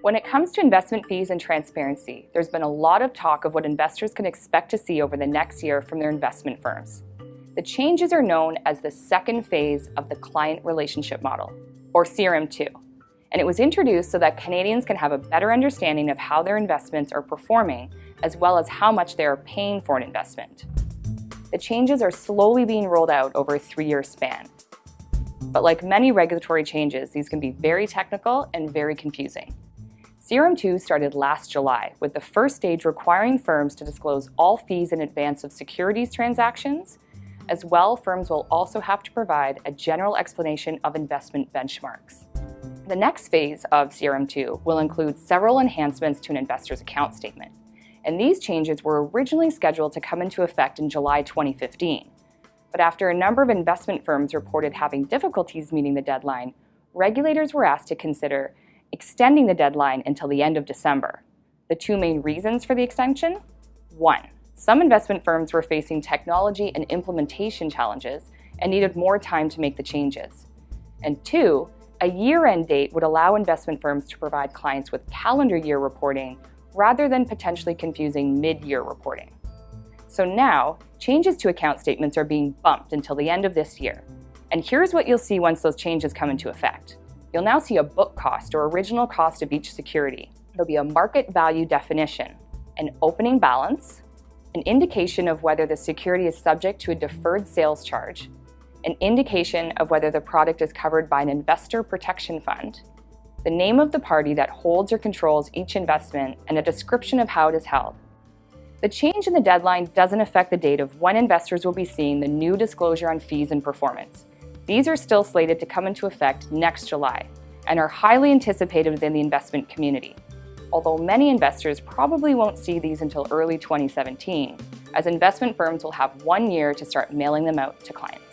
When it comes to investment fees and transparency, there's been a lot of talk of what investors can expect to see over the next year from their investment firms. The changes are known as the second phase of the client relationship model, or CRM2, and it was introduced so that Canadians can have a better understanding of how their investments are performing, as well as how much they are paying for an investment. The changes are slowly being rolled out over a 3-year span. But like many regulatory changes, these can be very technical and very confusing. CRM2 started last July, with the first stage requiring firms to disclose all fees in advance of securities transactions. As well, firms will also have to provide a general explanation of investment benchmarks. The next phase of CRM2 will include several enhancements to an investor's account statement, and these changes were originally scheduled to come into effect in July 2015. But after a number of investment firms reported having difficulties meeting the deadline, regulators were asked to consider extending the deadline until the end of December. The two main reasons for the extension? 1. Some investment firms were facing technology and implementation challenges and needed more time to make the changes. And 2, a year-end date would allow investment firms to provide clients with calendar year reporting rather than potentially confusing mid-year reporting. So now, changes to account statements are being bumped until the end of this year. And here's what you'll see once those changes come into effect. You'll now see a book cost or original cost of each security. There'll be a market value definition, an opening balance, an indication of whether the security is subject to a deferred sales charge, an indication of whether the product is covered by an investor protection fund, the name of the party that holds or controls each investment, and a description of how it is held. The change in the deadline doesn't affect the date of when investors will be seeing the new disclosure on fees and performance. These are still slated to come into effect next July and are highly anticipated within the investment community, although many investors probably won't see these until early 2017, as investment firms will have 1 year to start mailing them out to clients.